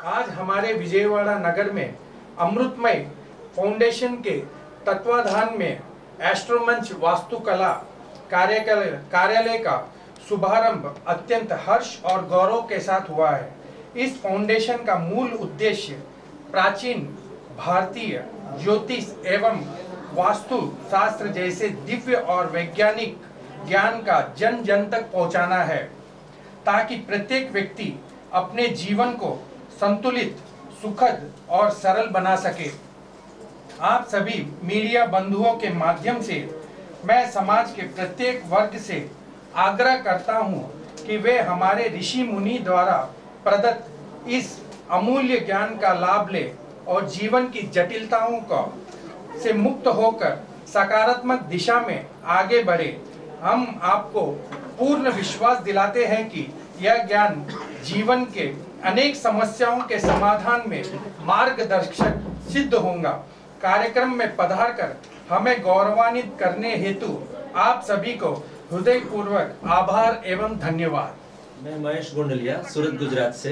आज हमारे विजयवाड़ा नगर में अमृतमय फाउंडेशन के तत्वाधान में एस्ट्रोमंच वास्तुकला कार्यालय का शुभारंभ अत्यंत हर्ष और गौरव के साथ हुआ है। इस फाउंडेशन का मूल उद्देश्य प्राचीन भारतीय ज्योतिष एवं वास्तु शास्त्र जैसे दिव्य और वैज्ञानिक ज्ञान का जन जन तक पहुंचाना है, ताकि प्रत्येक व्यक्ति अपने जीवन को संतुलित, सुखद और सरल बना सके। आप सभी मीडिया बंधुओं के माध्यम से मैं समाज के प्रत्येक वर्ग से आग्रह करता हूं कि वे हमारे ऋषि मुनि द्वारा प्रदत्त इस अमूल्य ज्ञान का लाभ ले और जीवन की जटिलताओं का से मुक्त होकर सकारात्मक दिशा में आगे बढ़े। हम आपको पूर्ण विश्वास दिलाते हैं कि यह ज्ञान जीवन के अनेक समस्याओं के समाधान में मार्गदर्शक सिद्ध होगा। कार्यक्रम में पधार कर हमें गौरवान्वित करने हेतु आप सभी को हृदयपूर्वक आभार एवं धन्यवाद। मैं महेश गोंडलिया सूरत गुजरात से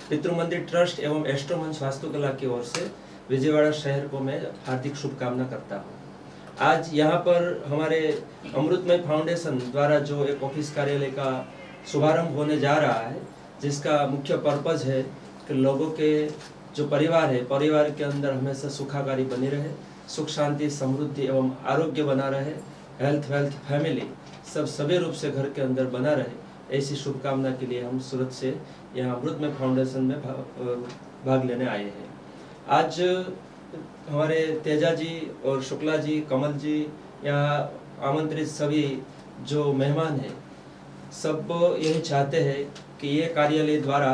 पितृमंदिर ट्रस्ट एवं एस्ट्रोमंच वास्तुकला की ओर से विजयवाड़ा शहर को मैं हार्दिक शुभकामना करता हूँ। आज यहाँ पर हमारे अमृतमय फाउंडेशन द्वारा जो एक ऑफिस कार्यालय का शुभारंभ होने जा रहा है, जिसका मुख्य पर्पज है कि लोगों के जो परिवार है, परिवार के अंदर हमेशा सुखाकारी बनी रहे, सुख शांति समृद्धि एवं आरोग्य बना रहे, हेल्थ वेल्थ फैमिली सब सभी रूप से घर के अंदर बना रहे, ऐसी शुभकामना के लिए हम सूरत से यहाँ अमृतमय फाउंडेशन में भाग लेने आए हैं। आज हमारे तेजा जी और शुक्ला जी, कमल जी, यहाँ आमंत्रित सभी जो मेहमान हैं, सब यही चाहते हैं कि ये कार्यालय द्वारा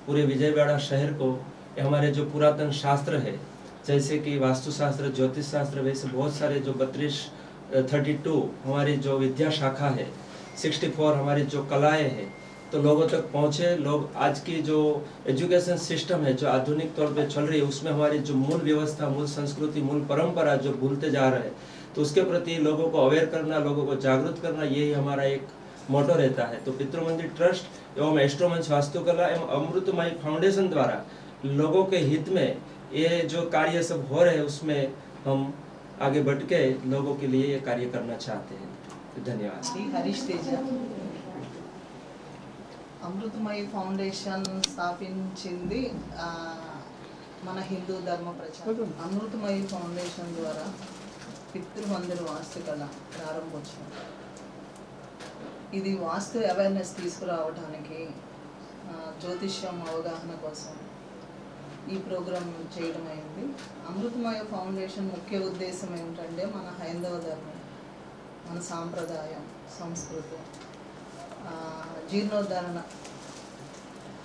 पूरे विजयवाड़ा शहर को हमारे जो पुरातन शास्त्र है, जैसे कि वास्तुशास्त्र, ज्योतिष शास्त्र, वैसे बहुत सारे जो 32 हमारी जो विद्या शाखा है, 64 हमारी जो कलाएं हैं, तो लोगों तक पहुँचे। लोग आज की जो एजुकेशन सिस्टम है, जो आधुनिक तौर पे चल रही है, उसमें हमारी जो मूल व्यवस्था, मूल संस्कृति, मूल परंपरा जो भूलते जा रहे हैं, तो उसके प्रति लोगों को अवेयर करना, लोगों को जागरूक करना, यही हमारा एक मोटो रहता है। तो पितृमंदिर ट्रस्ट एवं एस्ट्रोमंच वास्तुकला एवं अमृतमय फाउंडेशन द्वारा लोगों के हित में ये जो कार्य सब हो रहे हैं, उसमें हम आगे बढ़ के लोगों के लिए ये कार्य करना चाहते हैं। धन्यवाद। हरीश तेजा అమృతమయ ఫౌండేషన్ స్థాపించింది మన హిందూ ధర్మ ప్రచారం అమృతమయ ఫౌండేషన్ ద్వారా పితృమందిర వాస్తుకళ ప్రారంభోత్సవం. ఇది వాస్తు అవేర్నెస్ తీసుకురావడానికి, జ్యోతిష్యం అవగాహన కోసం ఈ ప్రోగ్రాం చేయడం అయింది. అమృతమయ ఫౌండేషన్ ముఖ్య ఉద్దేశం ఏంటంటే మన హైందవ ధర్మం, మన సాంప్రదాయం, సంస్కృతి, జీర్ణోద్ధరణ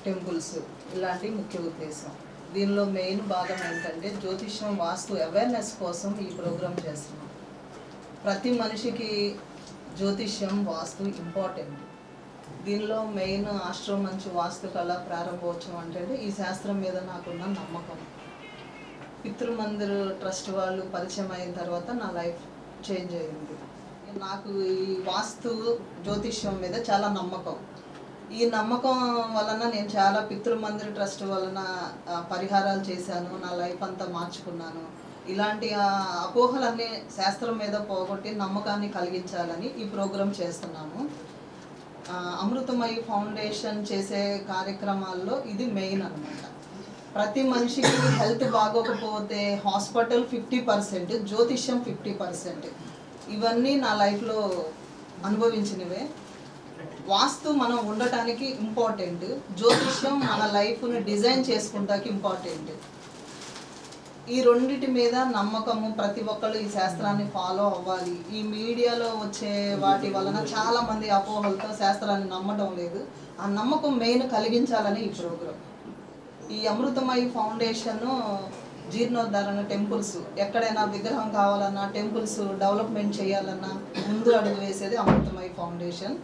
టెంపుల్స్ ఇలాంటి ముఖ్య ఉద్దేశం. దీనిలో మెయిన్ భాగం ఏంటంటే జ్యోతిష్యం వాస్తు అవేర్నెస్ కోసం ఈ ప్రోగ్రాం చేస్తున్నాం. ప్రతి మనిషికి జ్యోతిష్యం వాస్తు ఇంపార్టెంట్. దీనిలో మెయిన్ ఆస్ట్రోమంచ్ వాస్తుకళ ప్రారంభోత్సవం అంటే ఈ శాస్త్రం మీద నాకున్న నమ్మకం. పితృమందిర్ ట్రస్ట్ వాళ్ళు పరిచయం అయిన తర్వాత నా లైఫ్ చేంజ్ అయింది. నాకు ఈ వాస్తు జ్యోతిష్యం మీద చాలా నమ్మకం. ఈ నమ్మకం వలన నేను చాలా పితృమందిర్ ట్రస్ట్ వలన పరిహారాలు చేశాను, నా లైఫ్ అంతా మార్చుకున్నాను. ఇలాంటి అపోహలన్నీ శాస్త్రం మీద పోగొట్టి నమ్మకాన్ని కలిగించాలని ఈ ప్రోగ్రాం చేస్తున్నాము. అమృతమయ ఫౌండేషన్ చేసే కార్యక్రమాల్లో ఇది మెయిన్ అన్నమాట. ప్రతి మనిషికి హెల్త్ బాగోకపోతే హాస్పిటల్ 50%, జ్యోతిష్యం 50%. ఇవన్నీ నా లైఫ్లో అనుభవించినవే. వాస్తు మనం ఉండటానికి ఇంపార్టెంట్, జ్యోతిష్యం మన లైఫ్ని డిజైన్ చేసుకుంటానికి ఇంపార్టెంట్. ఈ రెండిటి మీద నమ్మకము, ప్రతి ఒక్కళ్ళు ఈ శాస్త్రాన్ని ఫాలో అవ్వాలి. ఈ మీడియాలో వచ్చే వాటి వలన చాలామంది అపోహలతో శాస్త్రాన్ని నమ్మడం లేదు. ఆ నమ్మకం మెయిన్ కలిగించాలని ఈ ప్రోగ్రాం. ఈ అమృతమయ ఫౌండేషన్ జీర్ణోద్ధరణ టెంపుల్స్, ఎక్కడైనా విగ్రహం కావాలన్నా, టెంపుల్స్ డెవలప్మెంట్ చేయాలన్నా ముందు అడుగు వేసేది అమృతమయ ఫౌండేషన్.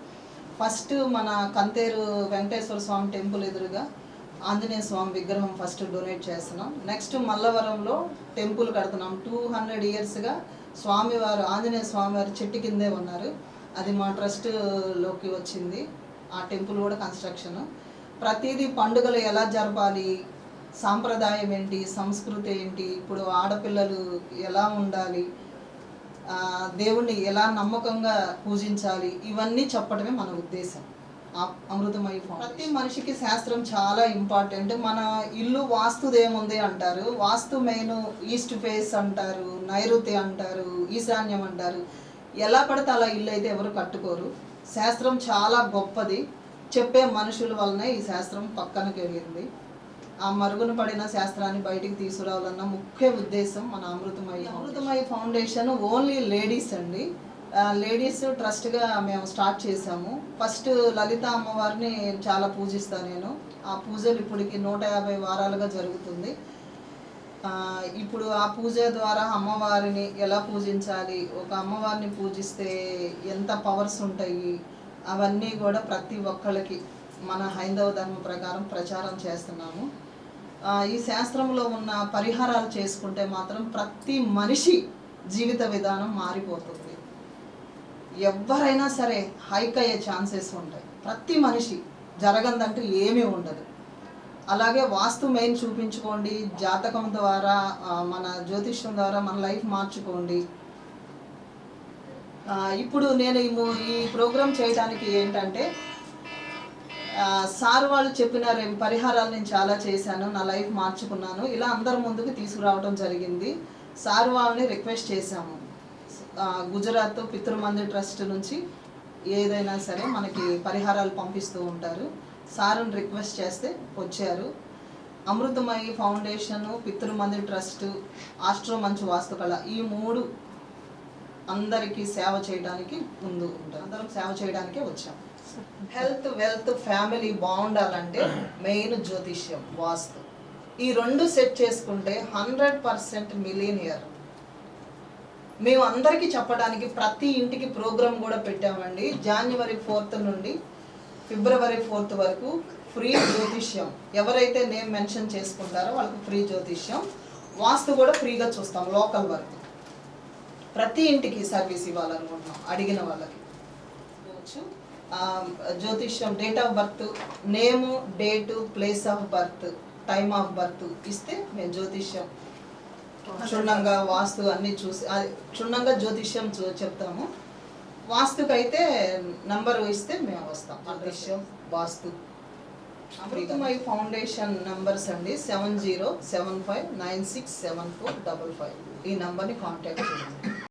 ఫస్ట్ మన కంతేరు వెంకటేశ్వర స్వామి టెంపుల్ ఎదురుగా ఆంజనేయ స్వామి విగ్రహం ఫస్ట్ డొనేట్ చేస్తున్నాం. నెక్స్ట్ మల్లవరంలో టెంపుల్ కడుతున్నాం. 200 ఇయర్స్గా స్వామివారు, ఆంజనేయ స్వామివారు చెట్టు కిందే ఉన్నారు. అది మా ట్రస్ట్లోకి వచ్చింది. ఆ టెంపుల్ కూడా కన్స్ట్రక్షన్. ప్రతిదీ పండుగలు ఎలా జరపాలి, సాంప్రదాయం ఏంటి, సంస్కృతి ఏంటి, ఇప్పుడు ఆడపిల్లలు ఎలా ఉండాలి, దేవుణ్ణి ఎలా నమ్మకంగా పూజించాలి, ఇవన్నీ చెప్పడమే మన ఉద్దేశం. అమృతమయి ఫౌండేషన్. ప్రతి మనిషికి శాస్త్రం చాలా ఇంపార్టెంట్. మన ఇల్లు వాస్తుదేముంది అంటారు, వాస్తు మెయిన్ ఈస్ట్ ఫేస్ అంటారు, నైరుతి అంటారు, ఈశాన్యం అంటారు. ఎలా పడితే అలా ఇల్లు అయితే ఎవరు కట్టుకోరు. శాస్త్రం చాలా గొప్పది. చెప్పే మనుషుల వలనే ఈ శాస్త్రం పక్కనకి వెళ్ళింది. ఆ మరుగున పడిన శాస్త్రాన్ని బయటికి తీసుకురావాలన్న ముఖ్య ఉద్దేశం మన అమృతమయి ఫౌండేషన్ ఓన్లీ లేడీస్ అండి. లేడీస్ ట్రస్ట్గా మేము స్టార్ట్ చేసాము. ఫస్ట్ లలిత అమ్మవారిని చాలా పూజిస్తాను నేను. ఆ పూజలు ఇప్పటికి 150 వారాలుగా జరుగుతుంది. ఇప్పుడు ఆ పూజ ద్వారా అమ్మవారిని ఎలా పూజించాలి, ఒక అమ్మవారిని పూజిస్తే ఎంత పవర్స్ ఉంటాయి, అవన్నీ కూడా ప్రతి ఒక్కళ్ళకి మన హైందవ ధర్మం ప్రకారం ప్రచారం చేస్తున్నాము. ఈ శాస్త్రంలో ఉన్న పరిహారాలు చేసుకుంటే మాత్రం ప్రతి మనిషి జీవిత విధానం మారిపోతుంది. ఎవరైనా సరే హైక్ అయ్యే ఛాన్సెస్ ఉంటాయి. ప్రతి మనిషి జరగందంటూ ఏమీ ఉండదు. అలాగే వాస్తు మెయిన్ చూపించుకోండి, జాతకం ద్వారా మన జ్యోతిష్యం ద్వారా మన లైఫ్ మార్చుకోండి. ఇప్పుడు నేను ఈ ప్రోగ్రామ్ చేయడానికి ఏంటంటే, సార్ వాళ్ళు చెప్పిన పరిహారాలు నేను చాలా చేశాను, నా లైఫ్ మార్చుకున్నాను, ఇలా అందరి ముందుకు తీసుకురావడం జరిగింది. సార్ వాళ్ళని రిక్వెస్ట్ చేశాము, గుజరాత్ పితృమందిర్ ట్రస్ట్ నుంచి ఏదైనా సరే మనకి పరిహారాలు పంపిస్తూ ఉంటారు. సార్ని రిక్వెస్ట్ చేస్తే వచ్చారు. అమృతమయి ఫౌండేషన్, పితృమందిర్ ట్రస్ట్, ఆస్ట్రోమంచ్ వాస్తుకళ, ఈ 3 అందరికీ సేవ చేయడానికి ముందు ఉంటారు. అందరం సేవ చేయడానికే వచ్చాం. హెల్త్, వెల్త్, ఫ్యామిలీ బాగుండాలంటే మెయిన్ జ్యోతిష్యం, వాస్తు, ఈ 2 సెట్ చేసుకుంటే 100% మిలియనియర్. మేము అందరికీ చెప్పడానికి ప్రతి ఇంటికి ప్రోగ్రామ్ కూడా పెట్టామండి. జనవరి 4th నుండి ఫిబ్రవరి 4th వరకు ఫ్రీ జ్యోతిష్యం. ఎవరైతే నేమ్ మెన్షన్ చేసుకుంటారో వాళ్ళకి ఫ్రీ జ్యోతిష్యం, వాస్తు కూడా ఫ్రీగా చూస్తాం. లోకల్ వరకు ప్రతి ఇంటికి సర్వీస్ ఇవ్వాలనుకుంటున్నాం అడిగిన వాళ్ళకి. జ్యోతిష్యం, date of birth, name, date, place of birth, time of birth ఇస్తే మేము జ్యోతిష్యం క్షుణ్ణంగా వాస్తు అన్నీ చూసి క్షుణ్ణంగా జ్యోతిష్యం చెప్తాము. వాస్తుకైతే నంబర్ ఇస్తే మేము వస్తాం. జ్యోతిష్యం, వాస్తు. అమృతమయి ఫౌండేషన్ నంబర్స్ అండి 7075967455. ఈ నంబర్ని కాంటాక్ట్ చేయండి.